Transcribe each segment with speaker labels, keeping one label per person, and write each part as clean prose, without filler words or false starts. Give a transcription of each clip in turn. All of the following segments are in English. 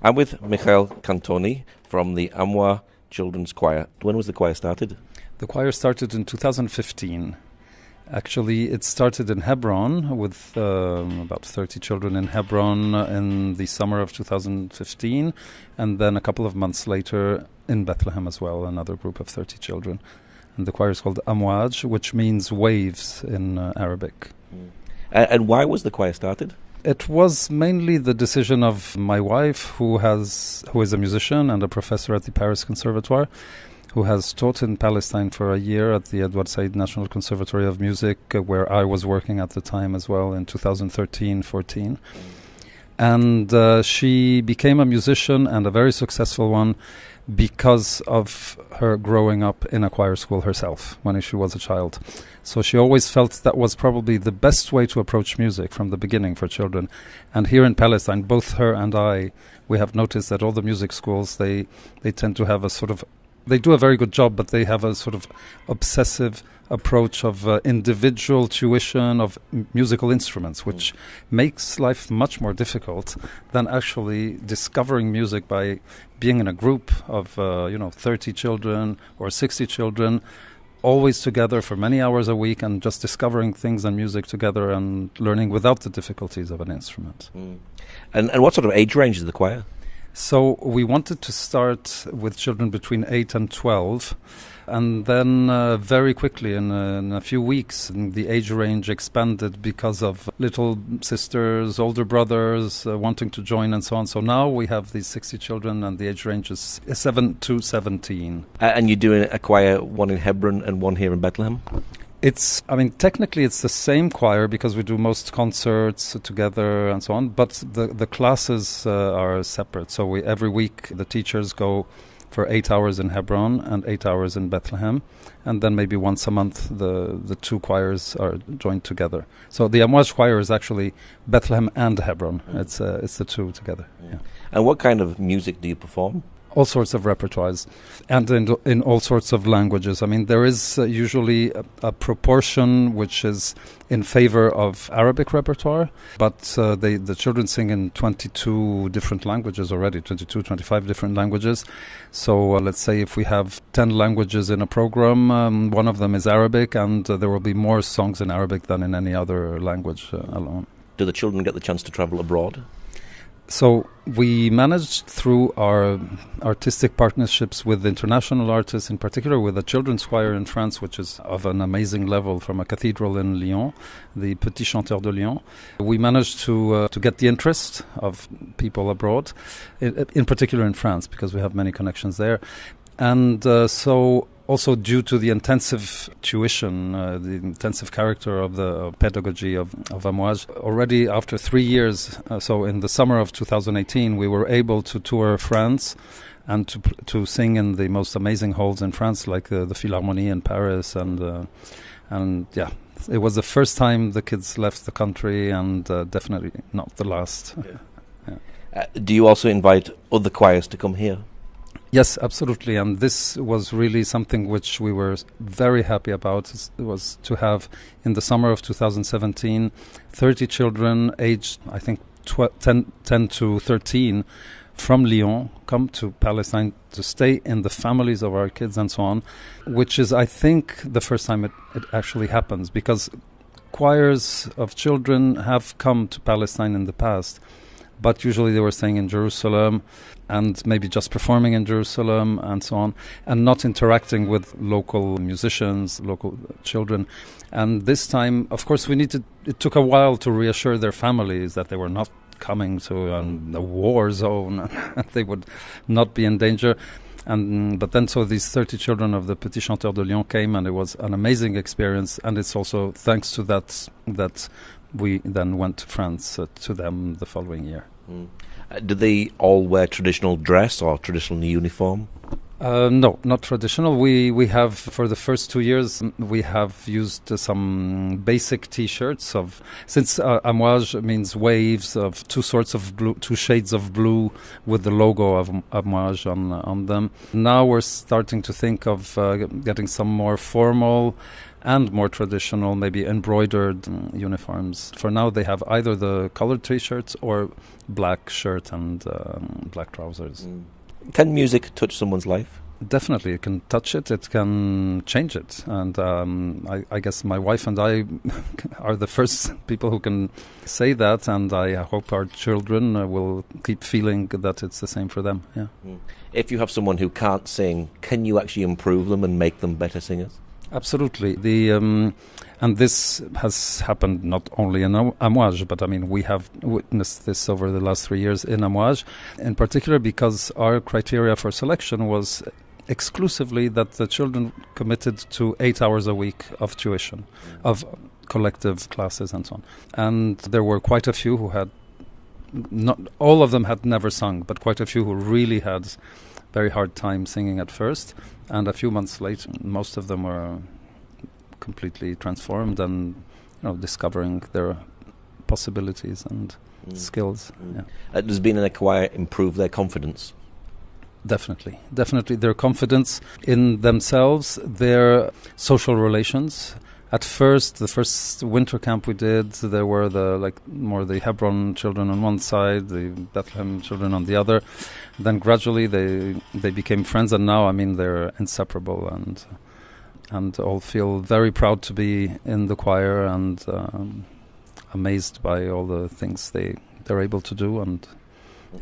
Speaker 1: I'm with Michele Cantoni from the Amwaj Children's Choir. When was the choir started?
Speaker 2: The choir started in 2015. Actually, it started in Hebron with about 30 children in Hebron in the summer of 2015, and then a couple of months later in Bethlehem as well, another group of 30 children. And the choir is called Amwaj, which means waves in Arabic.
Speaker 1: And why was the choir started?
Speaker 2: It was mainly the decision of my wife, who is a musician and a professor at the Paris Conservatoire, who has taught in Palestine for a year at the Edward Said National Conservatory of Music, where I was working at the time as well in 2013-14. And she became a musician, and a very successful one, because of her growing up in a choir school herself when she was a child. So she always felt that was probably the best way to approach music from the beginning for children. And here in Palestine, both her and I, we have noticed that all the music schools, they tend to have a sort of, they do a very good job, but they have a sort of obsessive approach of individual tuition of musical instruments, which makes life much more difficult than actually discovering music by being in a group of 30 children or 60 children, always together for many hours a week, and just discovering things and music together and learning without the difficulties of an instrument.
Speaker 1: And what sort of age range is the choir?
Speaker 2: So we wanted to start with children between 8 and 12, and then very quickly, in a few weeks, the age range expanded because of little sisters, older brothers wanting to join and so on. So now we have these 60 children, and the age range is 7 to 17.
Speaker 1: And you're doing a choir, one in Hebron and one here in Bethlehem?
Speaker 2: Technically it's the same choir because we do most concerts together and so on, but the classes are separate. So every week the teachers go for 8 hours in Hebron and 8 hours in Bethlehem, and then maybe once a month the two choirs are joined together. So the Amwaj Choir is actually Bethlehem and Hebron. It's the two together. Yeah.
Speaker 1: And what kind of music do you perform?
Speaker 2: All sorts of repertoires, and in all sorts of languages. I mean, there is usually a proportion which is in favor of Arabic repertoire, but the children sing in 22 different languages already, 25 different languages. So let's say if we have 10 languages in a program, one of them is Arabic, and there will be more songs in Arabic than in any other language alone.
Speaker 1: Do the children get the chance to travel abroad?
Speaker 2: So we managed through our artistic partnerships with international artists, in particular with a children's choir in France, which is of an amazing level, from a cathedral in Lyon, the Petit Chanteur de Lyon. We managed to get the interest of people abroad, in particular in France, because we have many connections there. And so also due to the intensive tuition, the intensive character of the pedagogy of Amwaj, already after 3 years, so in the summer of 2018, we were able to tour France and to sing in the most amazing halls in France, like the Philharmonie in Paris, and yeah, it was the first time the kids left the country, and definitely not the last.
Speaker 1: Yeah. Do you also invite other choirs to come here?
Speaker 2: Yes, absolutely, and this was really something which we were very happy about. It was to have, in the summer of 2017, 30 children aged, I think, 10 to 13 from Lyon come to Palestine to stay in the families of our kids and so on, which is, I think, the first time it actually happens, because choirs of children have come to Palestine in the past, but usually they were staying in Jerusalem and maybe just performing in Jerusalem and so on, and not interacting with local musicians, local children. And this time, of course, it took a while to reassure their families that they were not coming to a war zone, and they would not be in danger. But then so these 30 children of the Petit Chanteur de Lyon came, and it was an amazing experience, and it's also thanks to that we then went to France to them the following year.
Speaker 1: Do they all wear traditional dress or traditional uniform?
Speaker 2: No, not traditional. We have, for the first 2 years, we have used some basic T-shirts of, since Amwaj means waves, of two sorts of blue, two shades of blue with the logo of Amwaj on them. Now we're starting to think of getting some more formal and more traditional, maybe embroidered uniforms. For now, they have either the colored T-shirts or black shirt and black trousers.
Speaker 1: Can music touch someone's life?
Speaker 2: Definitely, it can touch it, it can change it. And I guess my wife and I are the first people who can say that, and I hope our children will keep feeling that it's the same for them. Yeah.
Speaker 1: If you have someone who can't sing, can you actually improve them and make them better singers?
Speaker 2: Absolutely. And this has happened not only in Amwaj, but I mean, we have witnessed this over the last 3 years in Amwaj, in particular because our criteria for selection was exclusively that the children committed to 8 hours a week of tuition, of collective classes and so on. And there were quite a few who had, not all of them had never sung, but quite a few who really had very hard time singing at first. And a few months later, most of them were completely transformed and, discovering their possibilities and skills. Yeah.
Speaker 1: Does being in a choir improve their confidence?
Speaker 2: Definitely. Their confidence in themselves, their social relations. At first, the first winter camp we did, there were the Hebron children on one side, the Bethlehem children on the other. Then gradually they became friends, and now, I mean, they're inseparable and all feel very proud to be in the choir and amazed by all the things they're able to do. And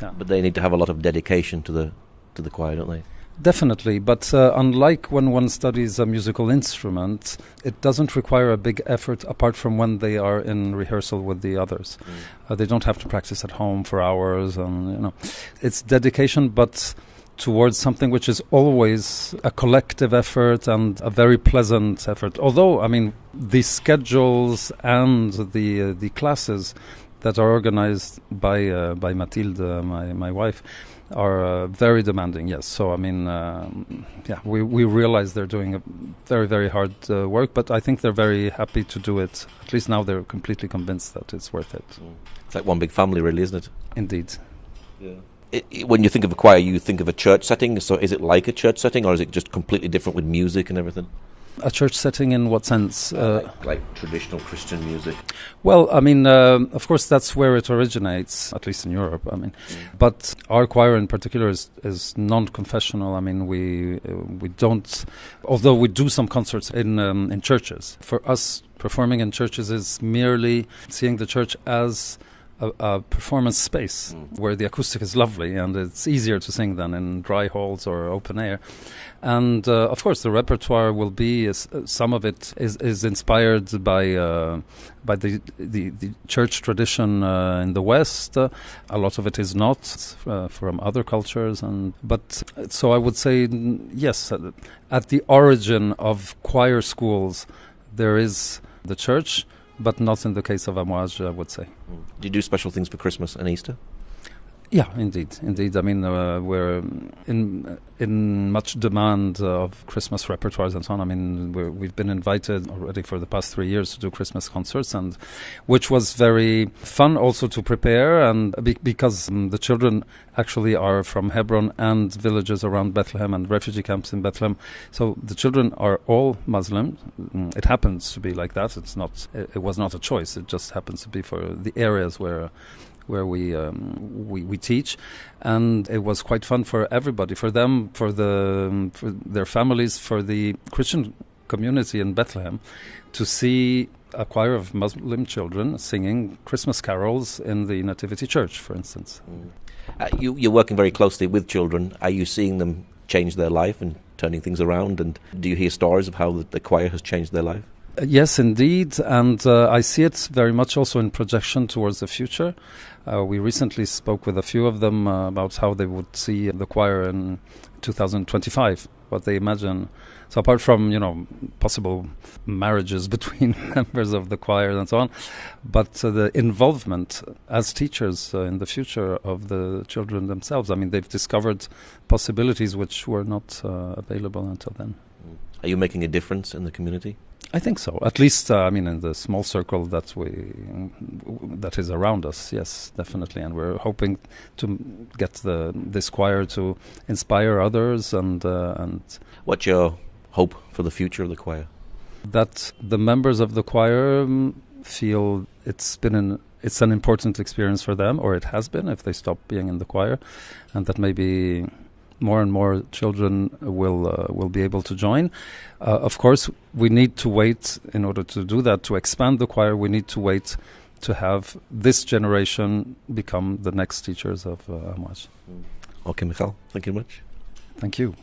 Speaker 2: yeah.
Speaker 1: But they need to have a lot of dedication to the choir, don't they?
Speaker 2: Definitely, but unlike when one studies a musical instrument, it doesn't require a big effort apart from when they are in rehearsal with the others. They don't have to practice at home for hours, and it's dedication, but towards something which is always a collective effort and a very pleasant effort. Although, I mean, the schedules and the classes that are organized by Mathilde, my wife, are very demanding, yes. So, I mean, we realize they're doing a very, very hard work, but I think they're very happy to do it. At least now they're completely convinced that it's worth it.
Speaker 1: It's like one big family, really, isn't it?
Speaker 2: Indeed.
Speaker 1: Yeah. When you think of a choir, you think of a church setting. So is it like a church setting, or is it just completely different with music and everything?
Speaker 2: A church setting in what sense?
Speaker 1: Like traditional Christian music.
Speaker 2: Well, I mean, of course, that's where it originates, at least in Europe. I mean, but our choir in particular is non-confessional. I mean, we don't, although we do some concerts in churches. For us, performing in churches is merely seeing the church as a performance space where the acoustic is lovely and it's easier to sing than in dry halls or open air. And of course, the repertoire will be some of it is inspired by the church tradition in the West. A lot of it is not from other cultures, but so I would say yes. At the origin of choir schools, there is the church, but not in the case of Amwaj, I would say.
Speaker 1: Do you do special things for Christmas and Easter?
Speaker 2: Yeah, indeed. I mean, we're in much demand of Christmas repertoires and so on. I mean, we've been invited already for the past 3 years to do Christmas concerts, and which was very fun also to prepare, and because the children actually are from Hebron and villages around Bethlehem and refugee camps in Bethlehem. So the children are all Muslim. It happens to be like that. It was not a choice. It just happens to be for the areas where we teach, and it was quite fun for everybody, for them, for their families, for the Christian community in Bethlehem, to see a choir of Muslim children singing Christmas carols in the Nativity Church, for instance.
Speaker 1: You're working very closely with children. Are you seeing them change their life and turning things around? And do you hear stories of how the choir has changed their life?
Speaker 2: Yes, indeed, and I see it very much also in projection towards the future. We recently spoke with a few of them about how they would see the choir in 2025. what they imagine. So apart from, possible marriages between members of the choir and so on, but the involvement as teachers in the future of the children themselves. I mean, they've discovered possibilities which were not available until then.
Speaker 1: Are you making a difference in the community?
Speaker 2: I think so. At least, in the small circle that is around us, yes, definitely. And we're hoping to get this choir to inspire others and.
Speaker 1: What's your hope for the future of the choir?
Speaker 2: That the members of the choir feel it's an important experience for them, or it has been if they stop being in the choir, and that maybe more and more children will be able to join. Of course, we need to wait in order to do that, to expand the choir. We need to wait to have this generation become the next teachers of Amwaj.
Speaker 1: Okay, Michele, thank you very much.
Speaker 2: Thank you.